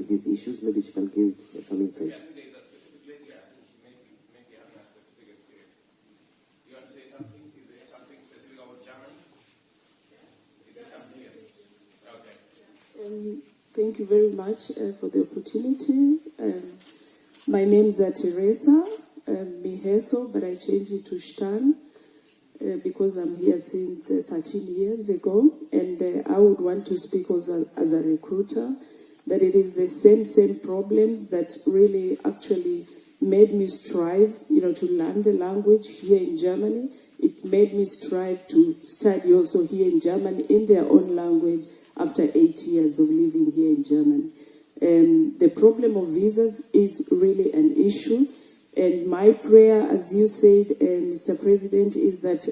with these issues? Maybe she can give some insight. Yeah, there is a specific lady. I think she may be having a specific experience. You want to say something? Is there something specific about Germany? Is there something here? Okay. Thank you very much for the opportunity. My name is Teresa Miheso, but I changed it to Stan because I'm here since 13 years ago. And I would want to speak also as a recruiter, that it is the same problems that really actually made me strive, to learn the language here in Germany. It made me strive to study also here in Germany in their own language after 8 years of living here in Germany. The problem of visas is really an issue. And my prayer, as you said, Mr. President, is that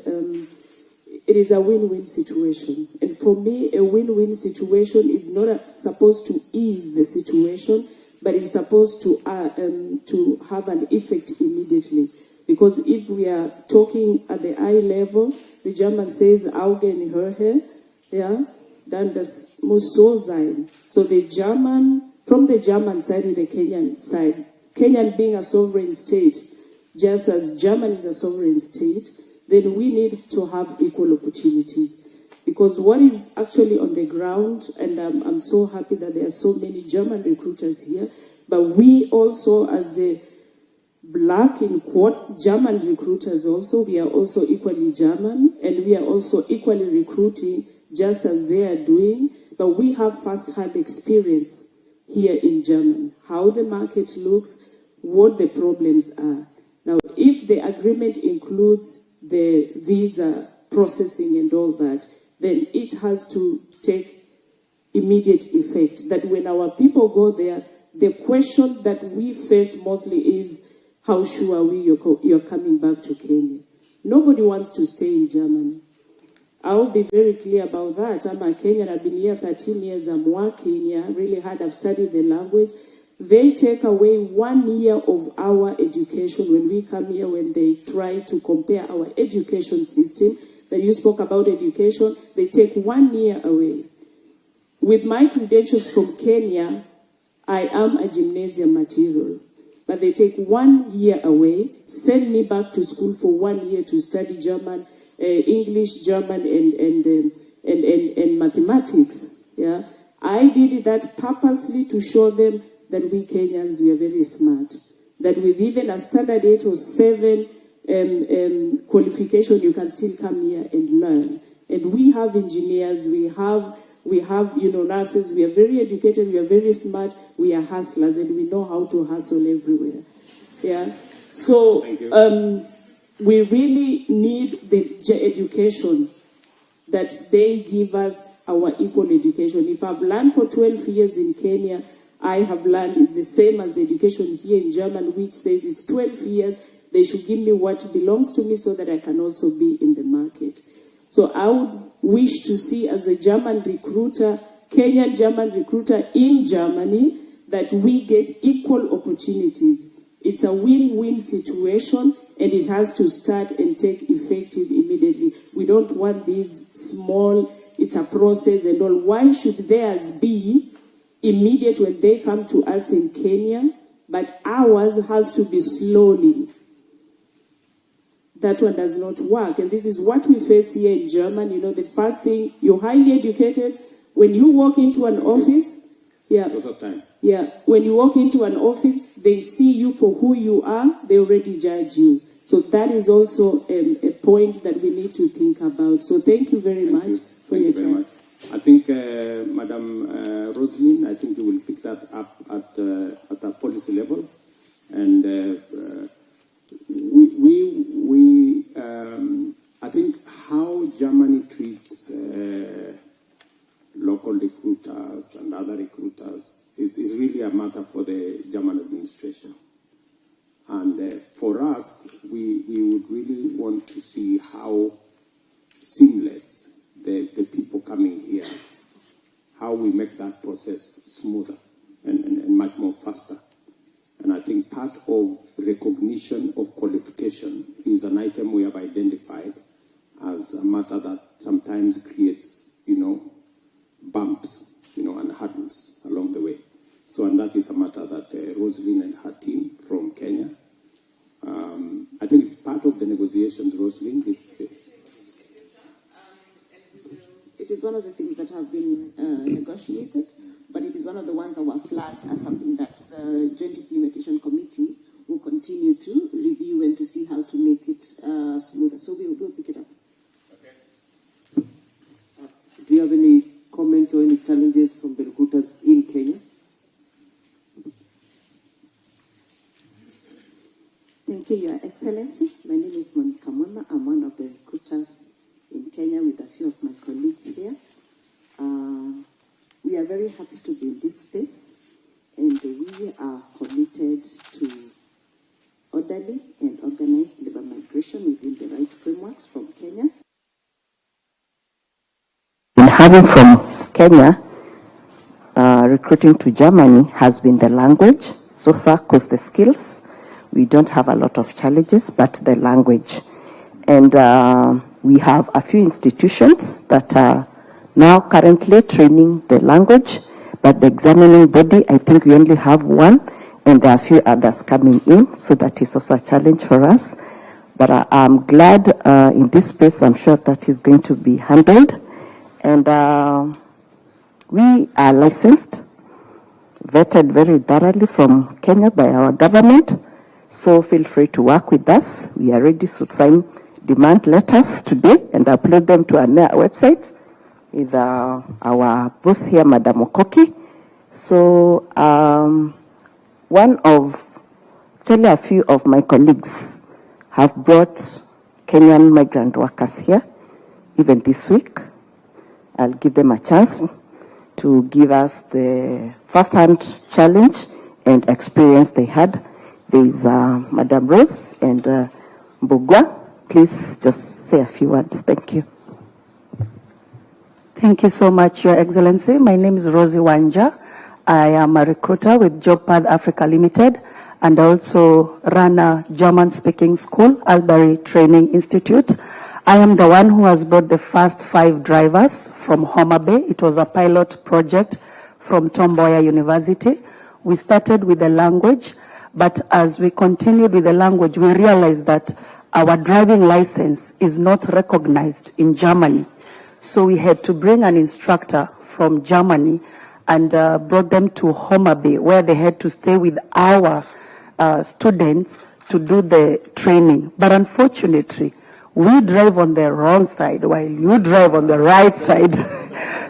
it is a win-win situation. And for me, a win-win situation is not supposed to ease the situation, but it's supposed to have an effect immediately. Because if we are talking at the eye level, the German says, Augen höher, yeah, dann das muss so sein. So from the German side and the Kenyan side, Kenyan being a sovereign state, just as Germany is a sovereign state, then we need to have equal opportunities. Because what is actually on the ground, and I'm so happy that there are so many German recruiters here, but we also, as the black in quotes German recruiters also, we are also equally German, and we are also equally recruiting just as they are doing, but we have first-hand experience here in Germany, how the market looks, what the problems are. Now, if the agreement includes the visa processing and all that, then it has to take immediate effect. That when our people go there, the question that we face mostly is, how sure are we you're coming back to Kenya? Nobody wants to stay in Germany. I'll be very clear about that. I'm a Kenyan. I've been here 13 years. I'm working here. Really hard. I've studied the language. They take away 1 year of our education when we come here, when they try to compare our education system. That you spoke about education. They take 1 year away. With my credentials from Kenya, I am a gymnasium material. But they take 1 year away, send me back to school for 1 year to study German, English, German, and mathematics. Yeah, I did that purposely to show them that we Kenyans, we are very smart. That with even a standard 8 or 7 qualification, you can still come here and learn. And we have engineers, we have nurses. We are very educated. We are very smart. We are hustlers, and we know how to hustle everywhere. Yeah. So we really need the education that they give us, our equal education. If I've learned for 12 years in Kenya, I have learned it's the same as the education here in Germany, which says it's 12 years. They should give me what belongs to me so that I can also be in the market. So I would wish to see, as a German recruiter, Kenyan German recruiter in Germany, that we get equal opportunities. It's a win-win situation, and it has to start and take effective immediately. We don't want these small, it's a process and all. Why should theirs be immediate when they come to us in Kenya, but ours has to be slowly? That one does not work. And this is what we face here in Germany. The first thing, you're highly educated. When you walk into an office, Lots of time. Yeah, when you walk into an office, they see you for who you are. They already judge you. So that is also a point that we need to think about. So thank you very much for your time. I think, Madam Roslyn, I think you will pick that up at a policy level. And I think how Germany treats local recruiters and other recruiters is really a matter for the German administration. And for us, we would really want to see how seamless the people coming here, how we make that process smoother and much more faster. And I think part of recognition of qualification is an item we have identified as a matter that sometimes creates, bumps, and hurdles along the way. So, and that is a matter that Rosalind and her team from Kenya, I think it's part of the negotiations, Rosalind. It is one of the things that have been negotiated, but it is one of the ones that were flagged as something that the Joint Implementation Committee will continue to review and to see how to make it smoother. So we'll pick it up. Do you have any comments or any challenges from the recruiters in Kenya? Thank you, Your Excellency. My name is Monica Mwema. I'm one of the recruiters in Kenya with a few of my colleagues here. We are very happy to be in this space, and we are committed to orderly and organized labor migration within the right frameworks from Kenya. In having from Kenya, recruiting to Germany has been the language so far, because the skills, we don't have a lot of challenges, but the language. And we have a few institutions that are now currently training the language, but the examining body, I think we only have one, and there are a few others coming in, so that is also a challenge for us. But I'm glad in this space, I'm sure that is going to be handled. And we are licensed, vetted very thoroughly from Kenya by our government, so feel free to work with us. We are ready to sign demand letters today and upload them to our website with our boss here, Madam Okoki. So actually a few of my colleagues have brought Kenyan migrant workers here, even this week. I'll give them a chance to give us the first-hand challenge and experience they had. There is Madam Rose and Mbugwa. Please just say a few words. Thank you. Thank you so much, Your Excellency. My name is Rosie Wanja. I am a recruiter with JobPath Africa Limited, and also run a German-speaking school, Albury Training Institute. I am the one who has brought the first 5 drivers from Homa Bay. It was a pilot project from Tom Mboya University. We started with the language, but as we continued with the language, we realized that our driving license is not recognized in Germany. So we had to bring an instructor from Germany and brought them to Homa Bay, where they had to stay with our students to do the training. But unfortunately, we drive on the wrong side while you drive on the right side.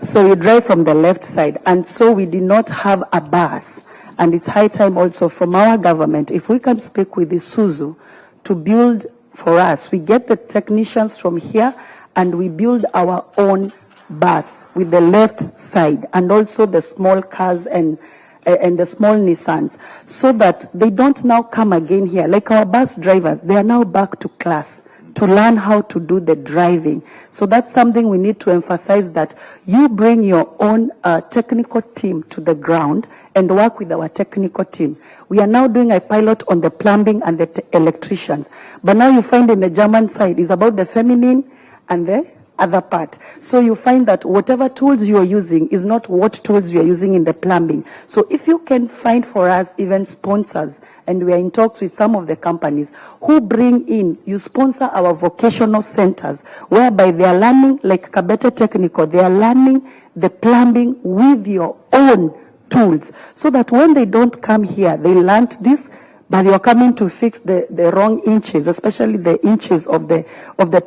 So we drive from the left side. And so we did not have a bus. And it's high time also from our government, if we can speak with Isuzu to build for us. We get the technicians from here and we build our own bus with the left side, and also the small cars and the small Nissans, so that they don't now come again here. Like our bus drivers, they are now back to class to learn how to do the driving. So that's something we need to emphasize, that you bring your own technical team to the ground and work with our technical team. We are now doing a pilot on the plumbing and the electricians. But now you find in the German side is about the feminine and the other part. So you find that whatever tools you are using is not what tools you are using in the plumbing. So if you can find for us even sponsors, and we are in talks with some of the companies who bring in, you sponsor our vocational centers, whereby they are learning, like Kabete Technical, they are learning the plumbing with your own tools, so that when they don't come here, they learned this, but you're coming to fix the wrong inches, especially the inches of the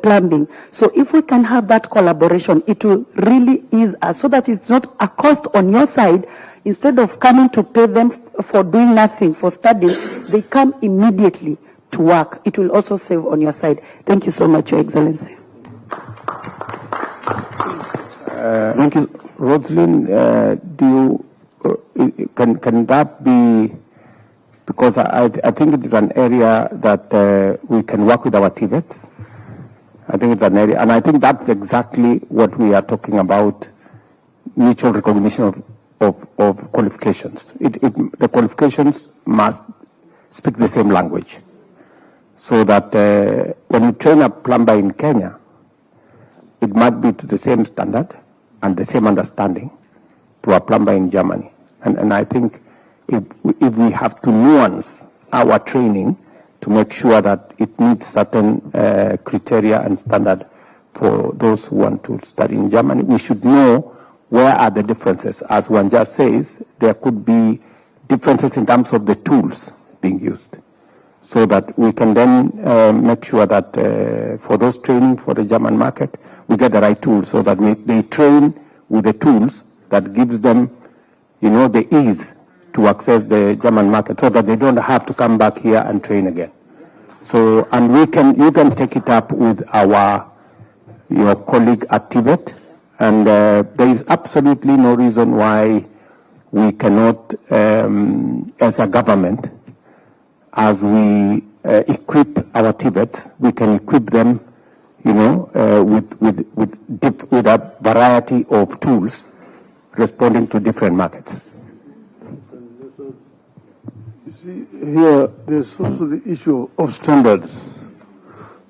plumbing. So if we can have that collaboration, it will really ease us, so that it's not a cost on your side. Instead of coming to pay them for doing nothing, for studying, they come immediately to work. It will also save on your side. Thank you so much, Your Excellency. Thank you. Rosalind, can that be, because I think it is an area that we can work with our TVETs. I think it's an area, and I think that's exactly what we are talking about, mutual recognition of qualifications. The qualifications must speak the same language, so that when you train a plumber in Kenya, it might be to the same standard and the same understanding to a plumber in Germany. And I think if we have to nuance our training to make sure that it meets certain criteria and standard for those who want to study in Germany, we should know where are the differences. As one just says, there could be differences in terms of the tools being used, so that we can then make sure that for those training for the German market, we get the right tools, so that they train with the tools that gives them, the ease to access the German market, so that they don't have to come back here and train again. So, and you can take it up with your colleague at Tibet, and there is absolutely no reason why we cannot, as a government, as we equip our Tibets, we can equip them, with a variety of tools responding to different markets. You see, here there's also the issue of standards.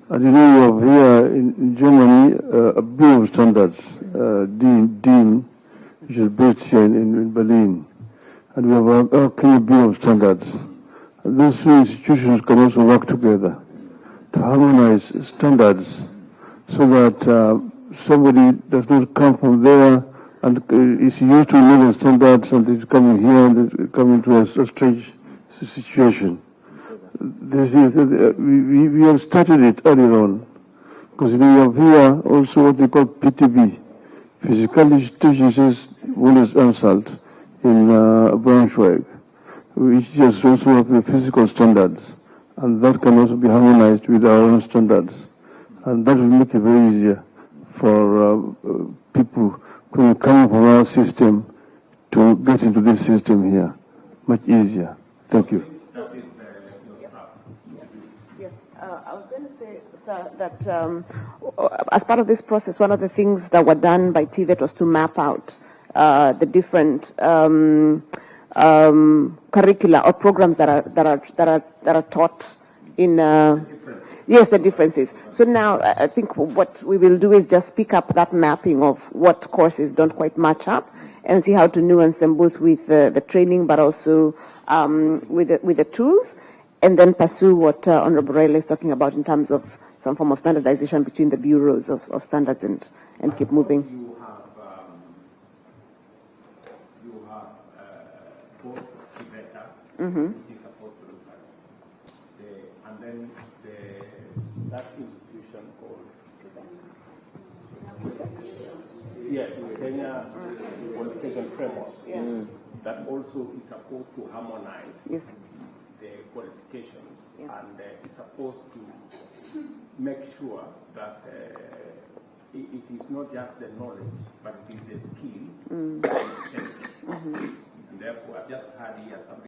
And you have here in Germany a Bureau of Standards, DIN, which is based here in Berlin. And we have our Kenya Bureau of Standards. And those two institutions can also work together to harmonize standards, so that somebody does not come from there and is used to another standards and is coming here and coming to a strange situation. This is, we have started it earlier on, because we have here also what they call PTB, Physikalisches Bundesanstalt in Braunschweig, which is also have the physical standards, and that can also be harmonized with our own standards, and that will make it very easier for people who come from our system to get into this system here, much easier. Thank you. I was going to say, sir, that as part of this process, one of the things that were done by TVET was to map out the different curricula or programs that are taught in. Yes, the differences. So now I think what we will do is just pick up that mapping of what courses don't quite match up, and see how to nuance them both with the training, but also with the tools. And then pursue what Honorable Raila is talking about in terms of some form of standardization between the bureaus of standards and keep moving. You have both Tibeta, which is supposed to look at and then that institution called Kenya Qualification Framework, that also is supposed to harmonize the qualifications, and is supposed to make sure that it is not just the knowledge, but it is the skill